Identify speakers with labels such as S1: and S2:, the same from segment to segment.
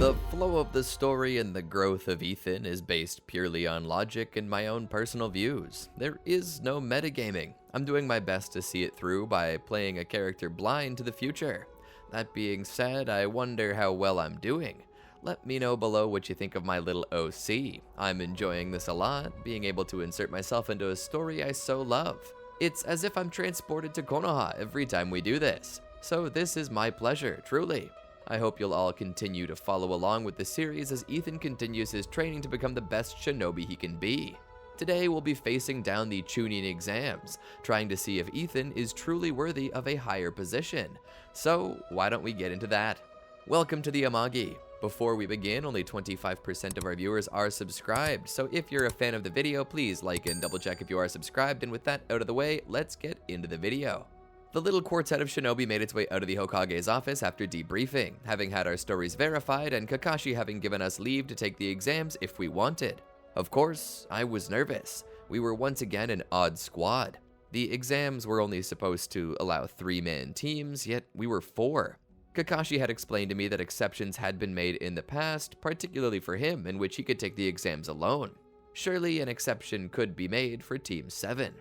S1: The flow of the story and the growth of Ethan is based purely on logic and my own personal views. There is no metagaming. I'm doing my best to see it through by playing a character blind to the future. That being said, I wonder how well I'm doing. Let me know below what you think of my little OC. I'm enjoying this a lot, being able to insert myself into a story I so love. It's as if I'm transported to Konoha every time we do this. So this is my pleasure, truly. I hope you'll all continue to follow along with the series as Ethan continues his training to become the best Shinobi he can be. Today we'll be facing down the Chunin Exams, trying to see if Ethan is truly worthy of a higher position. So why don't we get into that? Welcome to the Amagi. Before we begin, only 25% of our viewers are subscribed, so if you're a fan of the video, please like and double check if you are subscribed, and with that out of the way, let's get into the video. The little quartet of Shinobi made its way out of the Hokage's office after debriefing, having had our stories verified and Kakashi having given us leave to take the exams if we wanted. Of course, I was nervous. We were once again an odd squad. The exams were only supposed to allow 3-man teams, yet we were 4. Kakashi had explained to me that exceptions had been made in the past, particularly for him, in which he could take the exams alone. Surely an exception could be made for Team 7.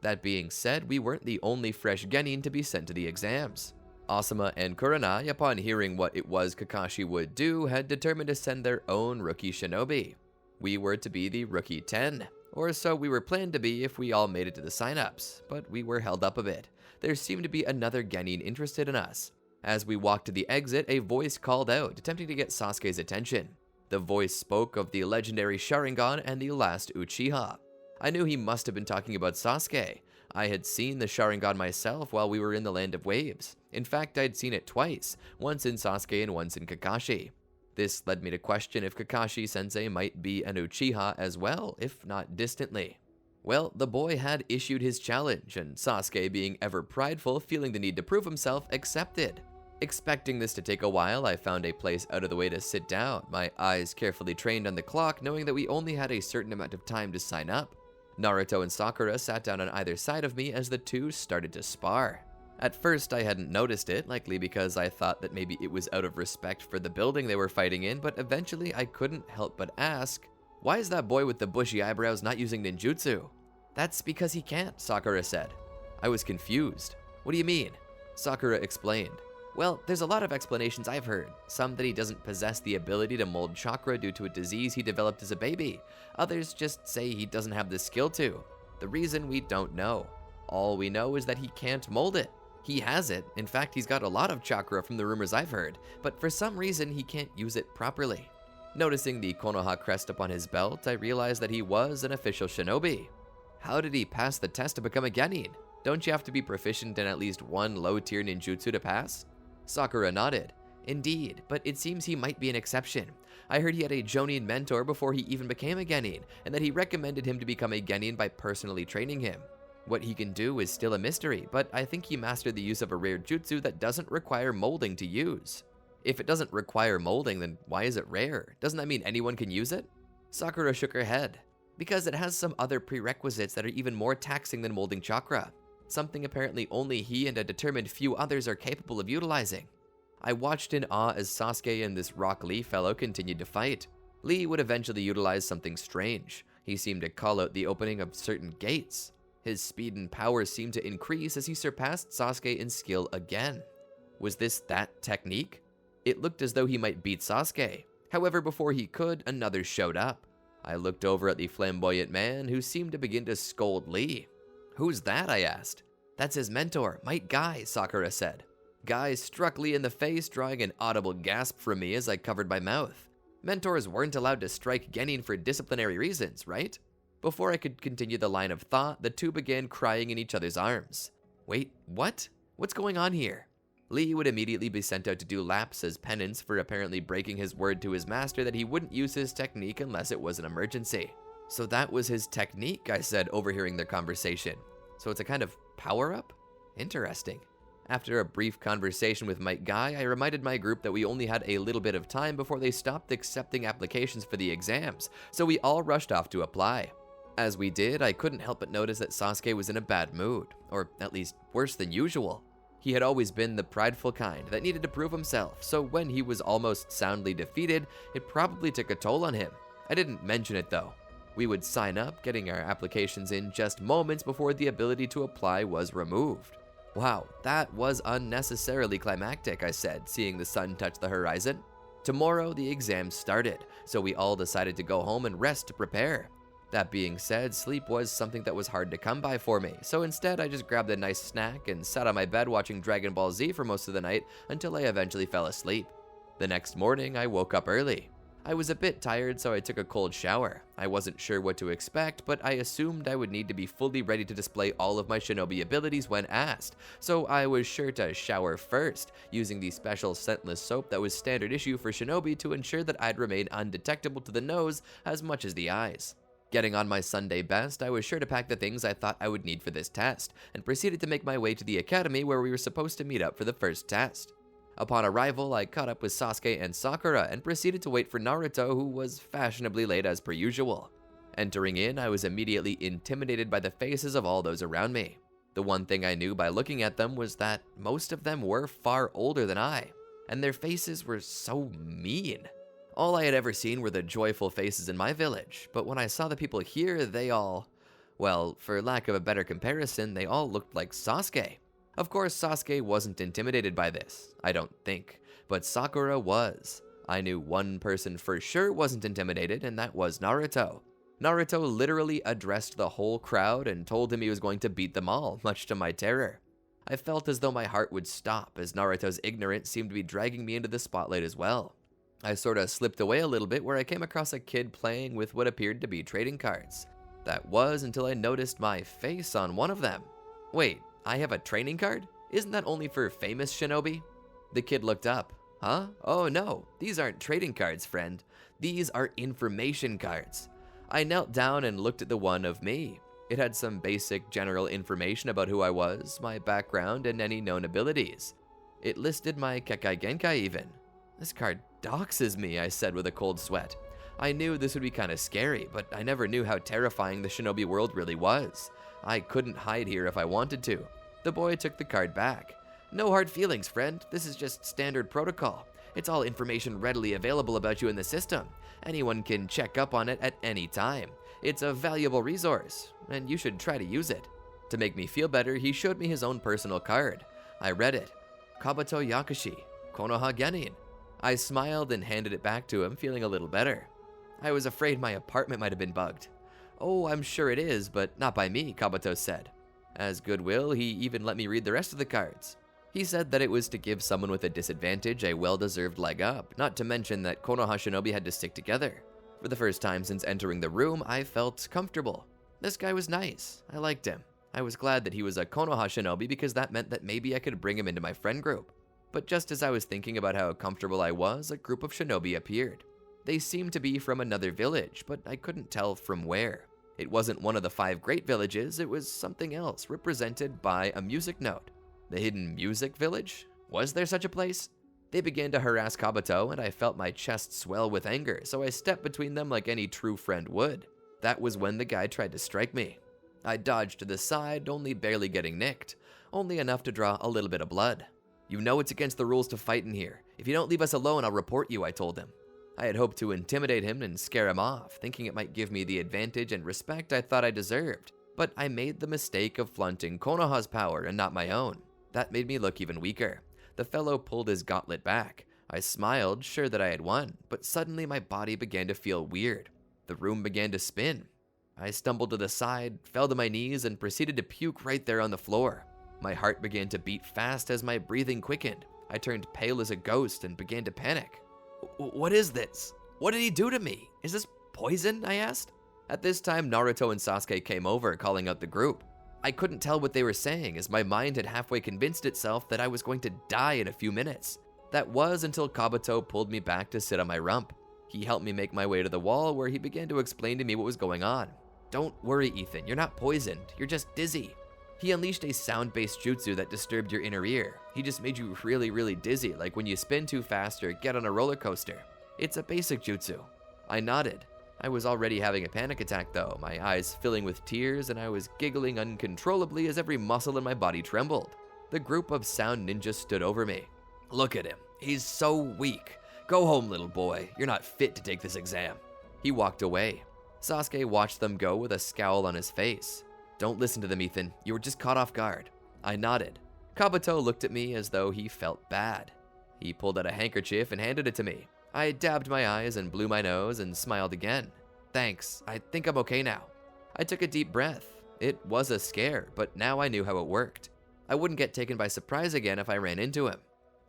S1: That being said, we weren't the only fresh genin to be sent to the exams. Asuma and Kurenai, upon hearing what it was Kakashi would do, had determined to send their own rookie shinobi. We were to be the rookie 10, or so we were planned to be if we all made it to the sign-ups, but we were held up a bit. There seemed to be another genin interested in us. As we walked to the exit, a voice called out, attempting to get Sasuke's attention. The voice spoke of the legendary Sharingan and the last Uchiha. I knew he must have been talking about Sasuke. I had seen the Sharingan myself while we were in the Land of Waves. In fact, I'd seen it twice, once in Sasuke and once in Kakashi. This led me to question if Kakashi-sensei might be an Uchiha as well, if not distantly. Well, the boy had issued his challenge, and Sasuke, being ever prideful, feeling the need to prove himself, accepted. Expecting this to take a while, I found a place out of the way to sit down, my eyes carefully trained on the clock, knowing that we only had a certain amount of time to sign up. Naruto and Sakura sat down on either side of me as the two started to spar. At first, I hadn't noticed it, likely because I thought that maybe it was out of respect for the building they were fighting in, but eventually I couldn't help but ask, why is that boy with the bushy eyebrows not using ninjutsu? That's because he can't, Sakura said. I was confused. What do you mean? Sakura explained. Well, there's a lot of explanations I've heard. Some that he doesn't possess the ability to mold chakra due to a disease he developed as a baby. Others just say he doesn't have the skill to. The reason we don't know. All we know is that he can't mold it. He has it. In fact, he's got a lot of chakra from the rumors I've heard, but for some reason he can't use it properly. Noticing the Konoha crest upon his belt, I realized that he was an official shinobi. How did he pass the test to become a genin? Don't you have to be proficient in at least one low-tier ninjutsu to pass? Sakura nodded. Indeed, but it seems he might be an exception. I heard he had a Jonin mentor before he even became a genin, and that he recommended him to become a genin by personally training him. What he can do is still a mystery, but I think he mastered the use of a rare jutsu that doesn't require molding to use. If it doesn't require molding, then why is it rare? Doesn't that mean anyone can use it? Sakura shook her head. Because it has some other prerequisites that are even more taxing than molding chakra. Something apparently only he and a determined few others are capable of utilizing. I watched in awe as Sasuke and this Rock Lee fellow continued to fight. Lee would eventually utilize something strange. He seemed to call out the opening of certain gates. His speed and power seemed to increase as he surpassed Sasuke in skill again. Was this that technique? It looked as though he might beat Sasuke. However, before he could, another showed up. I looked over at the flamboyant man who seemed to begin to scold Lee. Who's that? I asked. That's his mentor, Might Guy, Sakura said. Guy struck Lee in the face, drawing an audible gasp from me as I covered my mouth. Mentors weren't allowed to strike genin for disciplinary reasons, right? Before I could continue the line of thought, the two began crying in each other's arms. Wait, what? What's going on here? Lee would immediately be sent out to do laps as penance for apparently breaking his word to his master that he wouldn't use his technique unless it was an emergency. So that was his technique, I said, overhearing their conversation. So it's a kind of power-up? Interesting. After a brief conversation with Might Guy, I reminded my group that we only had a little bit of time before they stopped accepting applications for the exams, so we all rushed off to apply. As we did, I couldn't help but notice that Sasuke was in a bad mood, or at least worse than usual. He had always been the prideful kind that needed to prove himself, so when he was almost soundly defeated, it probably took a toll on him. I didn't mention it though. We would sign up, getting our applications in just moments before the ability to apply was removed. Wow, that was unnecessarily climactic, I said, seeing the sun touch the horizon. Tomorrow, the exams started, so we all decided to go home and rest to prepare. That being said, sleep was something that was hard to come by for me, so instead I just grabbed a nice snack and sat on my bed watching Dragon Ball Z for most of the night until I eventually fell asleep. The next morning, I woke up early. I was a bit tired, so I took a cold shower. I wasn't sure what to expect, but I assumed I would need to be fully ready to display all of my Shinobi abilities when asked, so I was sure to shower first, using the special scentless soap that was standard issue for Shinobi to ensure that I'd remain undetectable to the nose as much as the eyes. Getting on my Sunday best, I was sure to pack the things I thought I would need for this test, and proceeded to make my way to the academy where we were supposed to meet up for the first test. Upon arrival, I caught up with Sasuke and Sakura and proceeded to wait for Naruto, who was fashionably late as per usual. Entering in, I was immediately intimidated by the faces of all those around me. The one thing I knew by looking at them was that most of them were far older than I, and their faces were so mean. All I had ever seen were the joyful faces in my village, but when I saw the people here, they all, well, for lack of a better comparison, they all looked like Sasuke. Of course, Sasuke wasn't intimidated by this, I don't think, but Sakura was. I knew one person for sure wasn't intimidated, and that was Naruto. Naruto literally addressed the whole crowd and told him he was going to beat them all, much to my terror. I felt as though my heart would stop, as Naruto's ignorance seemed to be dragging me into the spotlight as well. I sorta slipped away a little bit where I came across a kid playing with what appeared to be trading cards. That was until I noticed my face on one of them. Wait, I have a training card? Isn't that only for famous Shinobi? The kid looked up. Huh? Oh no, these aren't trading cards, friend. These are information cards. I knelt down and looked at the one of me. It had some basic general information about who I was, my background, and any known abilities. It listed my Kekai Genkai even. This card doxes me, I said with a cold sweat. I knew this would be kinda scary, but I never knew how terrifying the Shinobi world really was. I couldn't hide here if I wanted to. The boy took the card back. No hard feelings, friend. This is just standard protocol. It's all information readily available about you in the system. Anyone can check up on it at any time. It's a valuable resource, and you should try to use it. To make me feel better, he showed me his own personal card. I read it. Kabuto Yakushi, Konoha Genin. I smiled and handed it back to him, feeling a little better. I was afraid my apartment might have been bugged. Oh, I'm sure it is, but not by me, Kabuto said. As goodwill, he even let me read the rest of the cards. He said that it was to give someone with a disadvantage a well-deserved leg up, not to mention that Konoha Shinobi had to stick together. For the first time since entering the room, I felt comfortable. This guy was nice. I liked him. I was glad that he was a Konoha Shinobi because that meant that maybe I could bring him into my friend group. But just as I was thinking about how comfortable I was, a group of Shinobi appeared. They seemed to be from another village, but I couldn't tell from where. It wasn't one of the 5 great villages, it was something else, represented by a music note. The Hidden Music Village? Was there such a place? They began to harass Kabuto, and I felt my chest swell with anger, so I stepped between them like any true friend would. That was when the guy tried to strike me. I dodged to the side, only barely getting nicked, only enough to draw a little bit of blood. You know it's against the rules to fight in here. If you don't leave us alone, I'll report you, I told him. I had hoped to intimidate him and scare him off, thinking it might give me the advantage and respect I thought I deserved. But I made the mistake of flaunting Konoha's power and not my own. That made me look even weaker. The fellow pulled his gauntlet back. I smiled, sure that I had won, but suddenly my body began to feel weird. The room began to spin. I stumbled to the side, fell to my knees, and proceeded to puke right there on the floor. My heart began to beat fast as my breathing quickened. I turned pale as a ghost and began to panic. What is this? What did he do to me? Is this poison? I asked. At this time, Naruto and Sasuke came over, calling out the group. I couldn't tell what they were saying, as my mind had halfway convinced itself that I was going to die in a few minutes. That was until Kabuto pulled me back to sit on my rump. He helped me make my way to the wall, where he began to explain to me what was going on. Don't worry, Ethan, you're not poisoned, you're just dizzy. He unleashed a sound-based jutsu that disturbed your inner ear. He just made you really dizzy, like when you spin too fast or get on a roller coaster. It's a basic jutsu. I nodded. I was already having a panic attack though, my eyes filling with tears, and I was giggling uncontrollably as every muscle in my body trembled. The group of sound ninjas stood over me. "Look at him. He's so weak. Go home, little boy. You're not fit to take this exam." He walked away. Sasuke watched them go with a scowl on his face. "Don't listen to them, Ethan. You were just caught off guard." I nodded. Kabuto looked at me as though he felt bad. He pulled out a handkerchief and handed it to me. I dabbed my eyes and blew my nose and smiled again. "Thanks. I think I'm okay now." I took a deep breath. It was a scare, but now I knew how it worked. I wouldn't get taken by surprise again if I ran into him.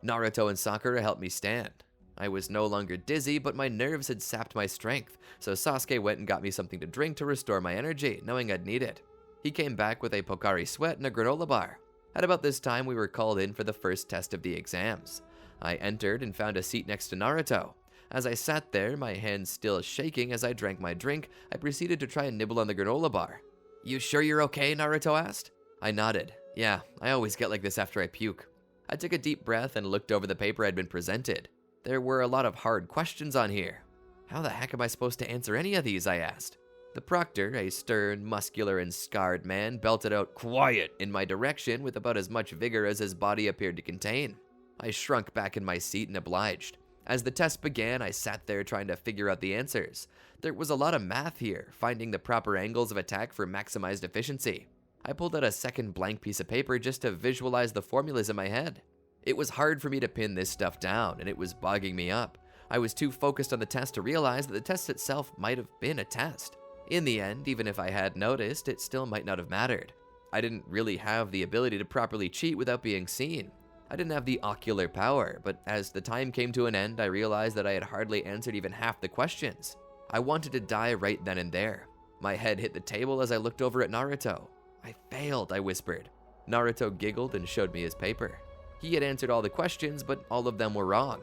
S1: Naruto and Sakura helped me stand. I was no longer dizzy, but my nerves had sapped my strength, so Sasuke went and got me something to drink to restore my energy, knowing I'd need it. He came back with a Pocari Sweat and a granola bar. At about this time, we were called in for the first test of the exams. I entered and found a seat next to Naruto. As I sat there, my hands still shaking as I drank my drink, I proceeded to try and nibble on the granola bar. "You sure you're okay?" Naruto asked. I nodded. "Yeah, I always get like this after I puke." I took a deep breath and looked over the paper I'd been presented. There were a lot of hard questions on here. "How the heck am I supposed to answer any of these?" I asked. The proctor, a stern, muscular, and scarred man, belted out "Quiet" in my direction with about as much vigor as his body appeared to contain. I shrunk back in my seat and obliged. As the test began, I sat there trying to figure out the answers. There was a lot of math here, finding the proper angles of attack for maximized efficiency. I pulled out a second blank piece of paper just to visualize the formulas in my head. It was hard for me to pin this stuff down, and it was bugging me up. I was too focused on the test to realize that the test itself might have been a test. In the end, even if I had noticed, it still might not have mattered. I didn't really have the ability to properly cheat without being seen. I didn't have the ocular power, but as the time came to an end, I realized that I had hardly answered even half the questions. I wanted to die right then and there. My head hit the table as I looked over at Naruto. "I failed," I whispered. Naruto giggled and showed me his paper. He had answered all the questions, but all of them were wrong.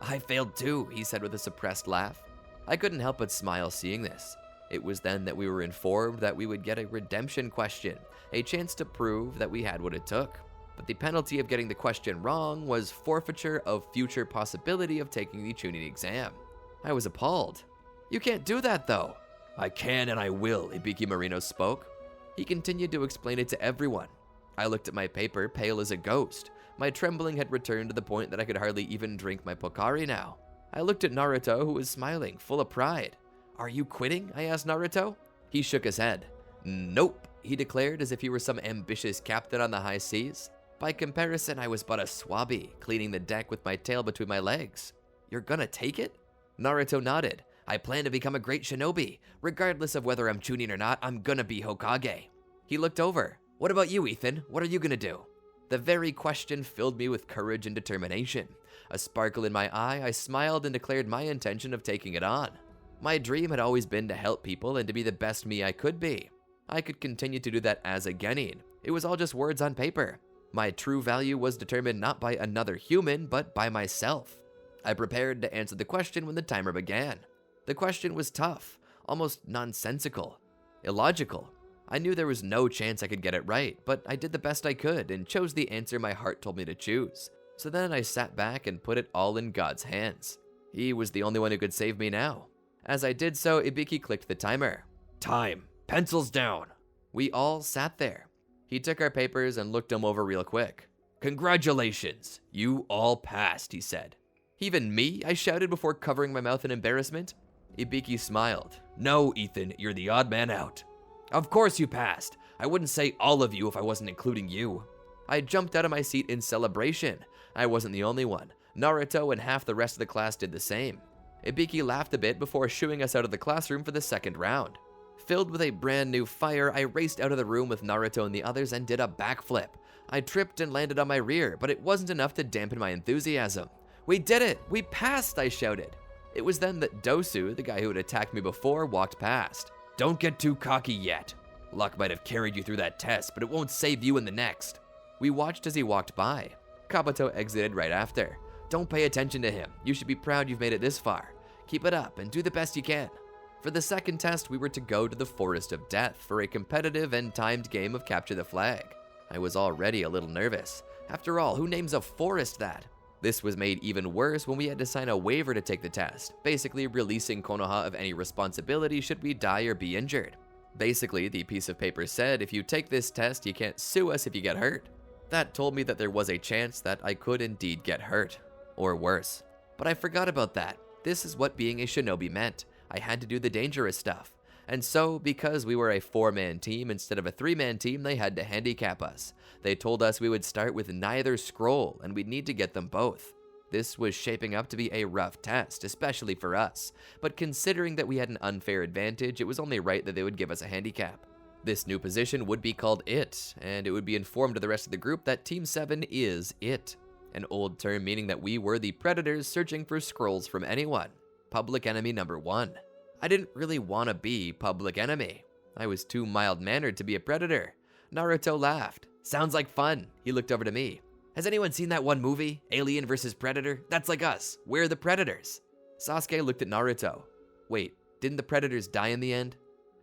S1: "I failed too," he said with a suppressed laugh. I couldn't help but smile seeing this. It was then that we were informed that we would get a redemption question, a chance to prove that we had what it took. But the penalty of getting the question wrong was forfeiture of future possibility of taking the Chunin exam. I was appalled. "You can't do that though." "I can and I will," Ibiki Marino spoke. He continued to explain it to everyone. I looked at my paper, pale as a ghost. My trembling had returned to the point that I could hardly even drink my Pocari now. I looked at Naruto, who was smiling, full of pride. "Are you quitting?" I asked Naruto. He shook his head. "Nope," he declared as if he were some ambitious captain on the high seas. By comparison, I was but a swabby, cleaning the deck with my tail between my legs. "You're gonna take it?" Naruto nodded. "I plan to become a great shinobi. Regardless of whether I'm Chunin or not, I'm gonna be Hokage." He looked over. "What about you, Ethan? What are you gonna do?" The very question filled me with courage and determination. A sparkle in my eye, I smiled and declared my intention of taking it on. My dream had always been to help people and to be the best me I could be. I could continue to do that as a genin. It was all just words on paper. My true value was determined not by another human, but by myself. I prepared to answer the question when the timer began. The question was tough, almost nonsensical, illogical. I knew there was no chance I could get it right, but I did the best I could and chose the answer my heart told me to choose. So then I sat back and put it all in God's hands. He was the only one who could save me now. As I did so, Ibiki clicked the timer. "Time. Pencils down." We all sat there. He took our papers and looked them over real quick. "Congratulations. You all passed," he said. "Even me?" I shouted before covering my mouth in embarrassment. Ibiki smiled. "No, Ethan, you're the odd man out." "Of course you passed. I wouldn't say all of you if I wasn't including you." I jumped out of my seat in celebration. I wasn't the only one. Naruto and half the rest of the class did the same. Ibiki laughed a bit before shooing us out of the classroom for the second round. Filled with a brand new fire, I raced out of the room with Naruto and the others and did a backflip. I tripped and landed on my rear, but it wasn't enough to dampen my enthusiasm. "We did it! We passed!" I shouted. It was then that Dosu, the guy who had attacked me before, walked past. "Don't get too cocky yet. Luck might have carried you through that test, but it won't save you in the next." We watched as he walked by. Kabuto exited right after. "Don't pay attention to him. You should be proud you've made it this far. Keep it up and do the best you can." For the second test, we were to go to the Forest of Death for a competitive and timed game of Capture the Flag. I was already a little nervous. After all, who names a forest that? This was made even worse when we had to sign a waiver to take the test, basically releasing Konoha of any responsibility should we die or be injured. Basically, the piece of paper said, if you take this test, you can't sue us if you get hurt. That told me that there was a chance that I could indeed get hurt, or worse. But I forgot about that. This is what being a shinobi meant. I had to do the dangerous stuff. And so, because we were a 4-man team instead of a 3-man team, they had to handicap us. They told us we would start with neither scroll, and we'd need to get them both. This was shaping up to be a rough test, especially for us, but considering that we had an unfair advantage, it was only right that they would give us a handicap. This new position would be called It, and it would be informed to the rest of the group that Team 7 is It, an old term meaning that we were the predators searching for scrolls from anyone. Public enemy number 1. I didn't really want to be public enemy. I was too mild-mannered to be a predator. Naruto laughed. Sounds like fun. He looked over to me. Has anyone seen that one movie, Alien vs. Predator? That's like us. We're the predators. Sasuke looked at Naruto. Wait, didn't the predators die in the end?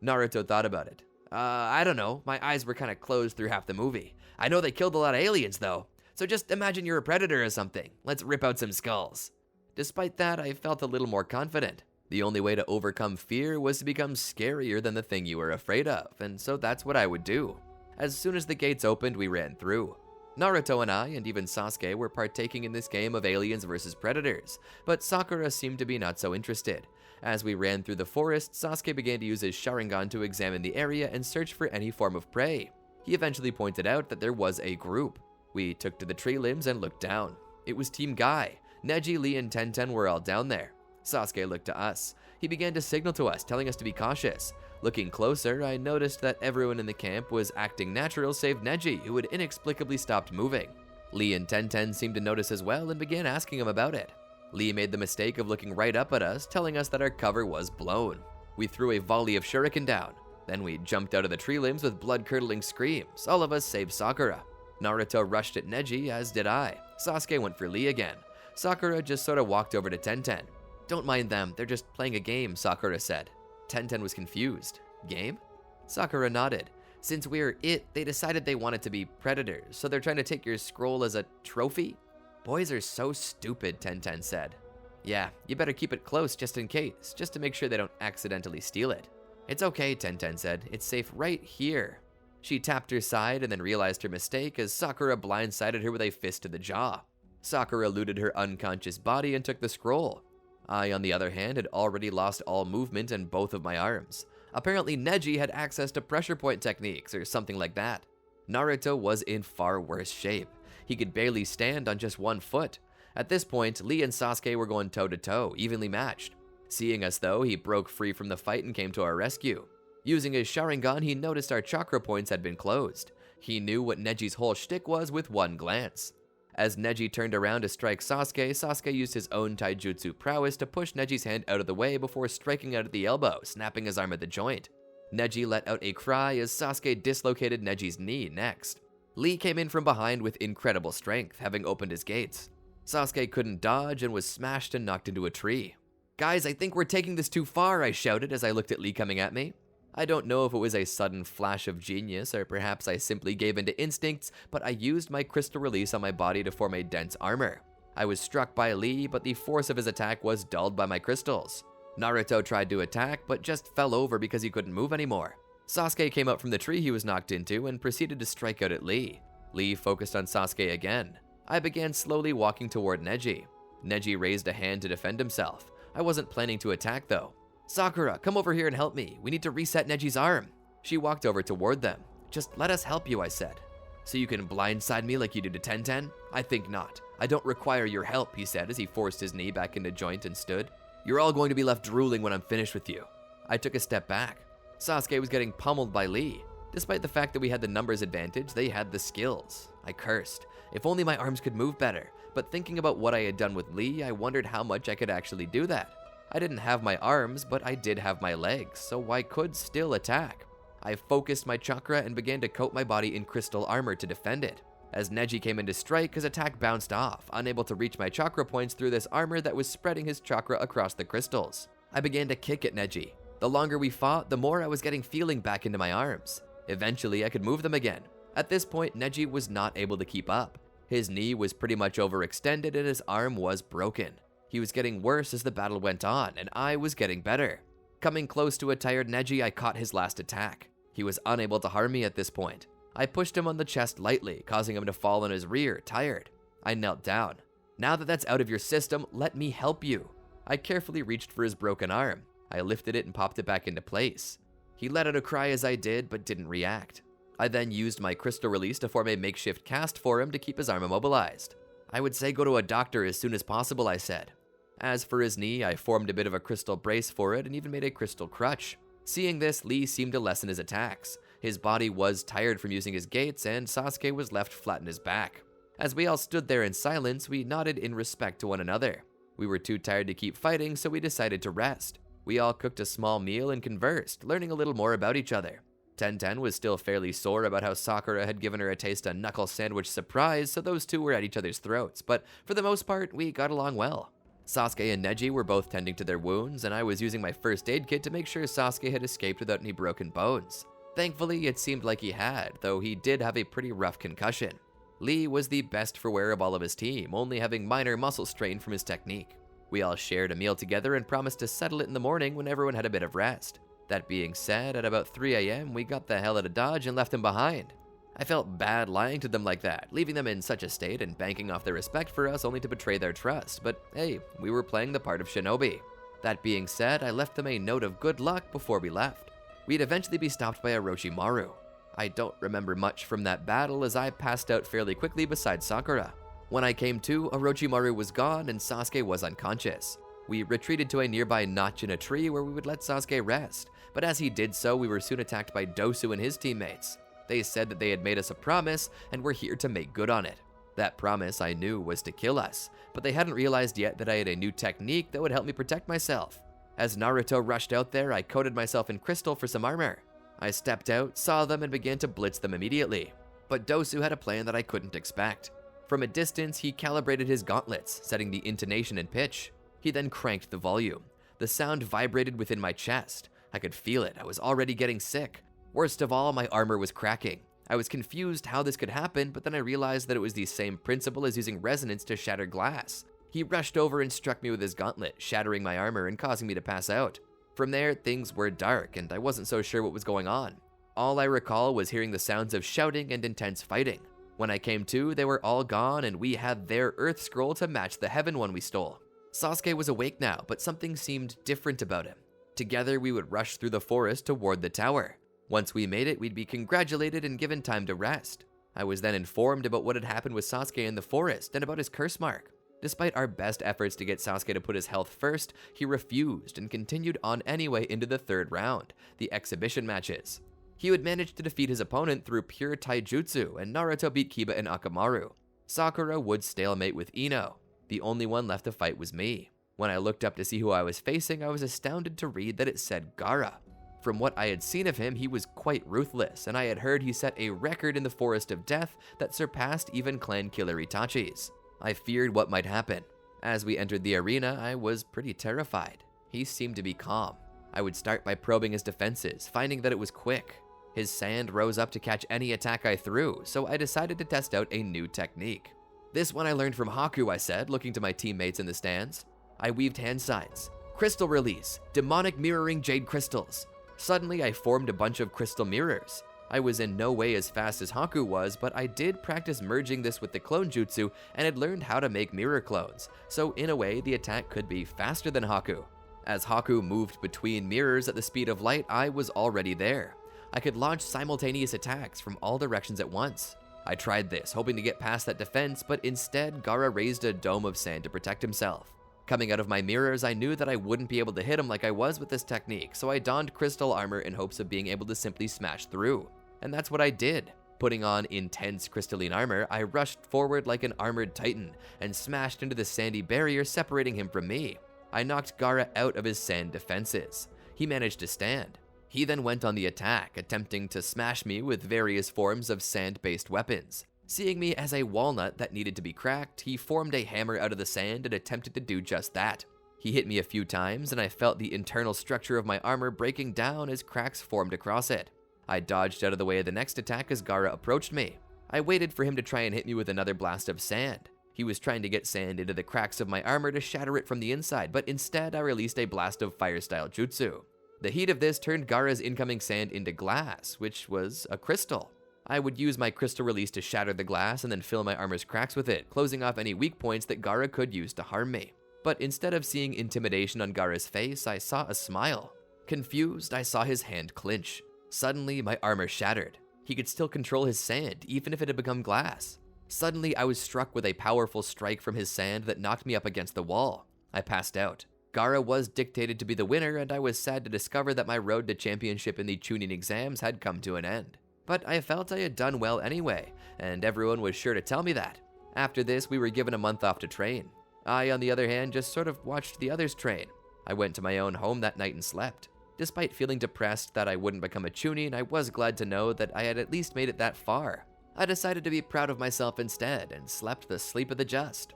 S1: Naruto thought about it. I don't know. My eyes were kind of closed through half the movie. I know they killed a lot of aliens, though. So just imagine you're a predator or something. Let's rip out some skulls. Despite that, I felt a little more confident. The only way to overcome fear was to become scarier than the thing you were afraid of, and so that's what I would do. As soon as the gates opened, we ran through. Naruto and I, and even Sasuke, were partaking in this game of aliens versus predators, but Sakura seemed to be not so interested. As we ran through the forest, Sasuke began to use his Sharingan to examine the area and search for any form of prey. He eventually pointed out that there was a group. We took to the tree limbs and looked down. It was Team Guy. Neji, Lee, and Tenten were all down there. Sasuke looked to us. He began to signal to us, telling us to be cautious. Looking closer, I noticed that everyone in the camp was acting natural save Neji, who had inexplicably stopped moving. Lee and Tenten seemed to notice as well and began asking him about it. Lee made the mistake of looking right up at us, telling us that our cover was blown. We threw a volley of shuriken down. Then we jumped out of the tree limbs with blood-curdling screams, all of us save Sakura. Naruto rushed at Neji, as did I. Sasuke went for Lee again. Sakura just sort of walked over to Tenten. Don't mind them, they're just playing a game, Sakura said. Tenten was confused. Game? Sakura nodded. Since we're It, they decided they wanted to be predators, so they're trying to take your scroll as a trophy? Boys are so stupid, Tenten said. Yeah, you better keep it close just in case, just to make sure they don't accidentally steal it. It's okay, Tenten said. It's safe right here. She tapped her side and then realized her mistake as Sakura blindsided her with a fist to the jaw. Sakura looted her unconscious body and took the scroll. I, on the other hand, had already lost all movement in both of my arms. Apparently, Neji had access to pressure point techniques or something like that. Naruto was in far worse shape. He could barely stand on just one foot. At this point, Lee and Sasuke were going toe-to-toe, evenly matched. Seeing us though, he broke free from the fight and came to our rescue. Using his Sharingan, he noticed our chakra points had been closed. He knew what Neji's whole shtick was with one glance. As Neji turned around to strike Sasuke, Sasuke used his own taijutsu prowess to push Neji's hand out of the way before striking out at the elbow, snapping his arm at the joint. Neji let out a cry as Sasuke dislocated Neji's knee next. Lee came in from behind with incredible strength, having opened his gates. Sasuke couldn't dodge and was smashed and knocked into a tree. Guys, I think we're taking this too far, I shouted as I looked at Lee coming at me. I don't know if it was a sudden flash of genius or perhaps I simply gave into instincts, but I used my crystal release on my body to form a dense armor. I was struck by Lee, but the force of his attack was dulled by my crystals. Naruto tried to attack, but just fell over because he couldn't move anymore. Sasuke came up from the tree he was knocked into and proceeded to strike out at Lee. Lee focused on Sasuke again. I began slowly walking toward Neji. Neji raised a hand to defend himself. I wasn't planning to attack though. Sakura, come over here and help me. We need to reset Neji's arm. She walked over toward them. Just let us help you, I said. So you can blindside me like you did to Tenten? I think not. I don't require your help, he said as he forced his knee back into joint and stood. You're all going to be left drooling when I'm finished with you. I took a step back. Sasuke was getting pummeled by Lee. Despite the fact that we had the numbers advantage, they had the skills. I cursed. If only my arms could move better. But thinking about what I had done with Lee, I wondered how much I could actually do that. I didn't have my arms, but I did have my legs, so I could still attack. I focused my chakra and began to coat my body in crystal armor to defend it. As Neji came in to strike, his attack bounced off, unable to reach my chakra points through this armor that was spreading his chakra across the crystals. I began to kick at Neji. The longer we fought, the more I was getting feeling back into my arms. Eventually, I could move them again. At this point, Neji was not able to keep up. His knee was pretty much overextended and his arm was broken. He was getting worse as the battle went on, and I was getting better. Coming close to a tired Neji, I caught his last attack. He was unable to harm me at this point. I pushed him on the chest lightly, causing him to fall on his rear, tired. I knelt down. Now that that's out of your system, let me help you. I carefully reached for his broken arm. I lifted it and popped it back into place. He let out a cry as I did, but didn't react. I then used my crystal release to form a makeshift cast for him to keep his arm immobilized. I would say go to a doctor as soon as possible, I said. As for his knee, I formed a bit of a crystal brace for it and even made a crystal crutch. Seeing this, Lee seemed to lessen his attacks. His body was tired from using his gates, and Sasuke was left flat on his back. As we all stood there in silence, we nodded in respect to one another. We were too tired to keep fighting, so we decided to rest. We all cooked a small meal and conversed, learning a little more about each other. Ten was still fairly sore about how Sakura had given her a taste of knuckle sandwich surprise, so those two were at each other's throats, but for the most part, we got along well. Sasuke and Neji were both tending to their wounds, and I was using my first aid kit to make sure Sasuke had escaped without any broken bones. Thankfully, it seemed like he had, though he did have a pretty rough concussion. Lee was the best for wear of all of his team, only having minor muscle strain from his technique. We all shared a meal together and promised to settle it in the morning when everyone had a bit of rest. That being said, at about 3 a.m., we got the hell out of Dodge and left them behind. I felt bad lying to them like that, leaving them in such a state and banking off their respect for us only to betray their trust, but hey, we were playing the part of Shinobi. That being said, I left them a note of good luck before we left. We'd eventually be stopped by Orochimaru. I don't remember much from that battle as I passed out fairly quickly beside Sakura. When I came to, Orochimaru was gone and Sasuke was unconscious. We retreated to a nearby notch in a tree where we would let Sasuke rest, but as he did so, we were soon attacked by Dosu and his teammates. They said that they had made us a promise and were here to make good on it. That promise, I knew, was to kill us, but they hadn't realized yet that I had a new technique that would help me protect myself. As Naruto rushed out there, I coated myself in crystal for some armor. I stepped out, saw them, and began to blitz them immediately. But Dosu had a plan that I couldn't expect. From a distance, he calibrated his gauntlets, setting the intonation and pitch. He then cranked the volume. The sound vibrated within my chest. I could feel it. I was already getting sick. Worst of all, my armor was cracking. I was confused how this could happen, but then I realized that it was the same principle as using resonance to shatter glass. He rushed over and struck me with his gauntlet, shattering my armor and causing me to pass out. From there, things were dark, and I wasn't so sure what was going on. All I recall was hearing the sounds of shouting and intense fighting. When I came to, they were all gone, and we had their Earth Scroll to match the Heaven one we stole. Sasuke was awake now, but something seemed different about him. Together, we would rush through the forest toward the tower. Once we made it, we'd be congratulated and given time to rest. I was then informed about what had happened with Sasuke in the forest and about his curse mark. Despite our best efforts to get Sasuke to put his health first, he refused and continued on anyway into the third round, the exhibition matches. He would manage to defeat his opponent through pure taijutsu, and Naruto beat Kiba and Akamaru. Sakura would stalemate with Ino. The only one left to fight was me. When I looked up to see who I was facing, I was astounded to read that it said Gaara. From what I had seen of him, he was quite ruthless, and I had heard he set a record in the Forest of Death that surpassed even clan killer Itachi's. I feared what might happen. As we entered the arena, I was pretty terrified. He seemed to be calm. I would start by probing his defenses, finding that it was quick. His sand rose up to catch any attack I threw, so I decided to test out a new technique. This one I learned from Haku, I said, looking to my teammates in the stands. I weaved hand signs. Crystal release, demonic mirroring jade crystals. Suddenly, I formed a bunch of crystal mirrors. I was in no way as fast as Haku was, but I did practice merging this with the clone jutsu and had learned how to make mirror clones, so in a way, the attack could be faster than Haku. As Haku moved between mirrors at the speed of light, I was already there. I could launch simultaneous attacks from all directions at once. I tried this, hoping to get past that defense, but instead, Gaara raised a dome of sand to protect himself. Coming out of my mirrors, I knew that I wouldn't be able to hit him like I was with this technique, so I donned crystal armor in hopes of being able to simply smash through. And that's what I did. Putting on intense crystalline armor, I rushed forward like an armored titan and smashed into the sandy barrier separating him from me. I knocked Gaara out of his sand defenses. He managed to stand. He then went on the attack, attempting to smash me with various forms of sand-based weapons. Seeing me as a walnut that needed to be cracked, he formed a hammer out of the sand and attempted to do just that. He hit me a few times, and I felt the internal structure of my armor breaking down as cracks formed across it. I dodged out of the way of the next attack as Gaara approached me. I waited for him to try and hit me with another blast of sand. He was trying to get sand into the cracks of my armor to shatter it from the inside, but instead I released a blast of fire-style jutsu. The heat of this turned Gaara's incoming sand into glass, which was a crystal. I would use my crystal release to shatter the glass and then fill my armor's cracks with it, closing off any weak points that Gaara could use to harm me. But instead of seeing intimidation on Gaara's face, I saw a smile. Confused, I saw his hand clench. Suddenly, my armor shattered. He could still control his sand, even if it had become glass. Suddenly, I was struck with a powerful strike from his sand that knocked me up against the wall. I passed out. Gaara was dictated to be the winner, and I was sad to discover that my road to championship in the Chunin Exams had come to an end. But I felt I had done well anyway, and everyone was sure to tell me that. After this, we were given a month off to train. I, on the other hand, just sort of watched the others train. I went to my own home that night and slept. Despite feeling depressed that I wouldn't become a Chunin, I was glad to know that I had at least made it that far. I decided to be proud of myself instead and slept the sleep of the just.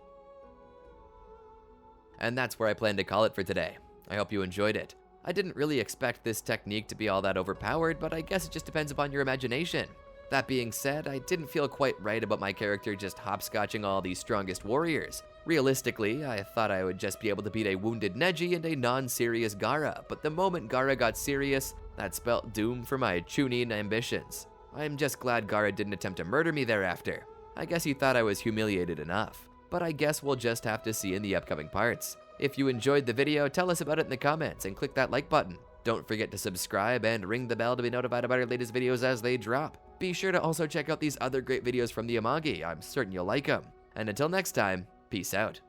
S1: And that's where I plan to call it for today. I hope you enjoyed it. I didn't really expect this technique to be all that overpowered, but I guess it just depends upon your imagination. That being said, I didn't feel quite right about my character just hopscotching all the strongest warriors. Realistically, I thought I would just be able to beat a wounded Neji and a non-serious Gaara, but the moment Gaara got serious, that spelt doom for my Chunin ambitions. I'm just glad Gaara didn't attempt to murder me thereafter. I guess he thought I was humiliated enough. But I guess we'll just have to see in the upcoming parts. If you enjoyed the video, tell us about it in the comments and click that like button. Don't forget to subscribe and ring the bell to be notified about our latest videos as they drop. Be sure to also check out these other great videos from the Amagi. I'm certain you'll like them. And until next time, peace out.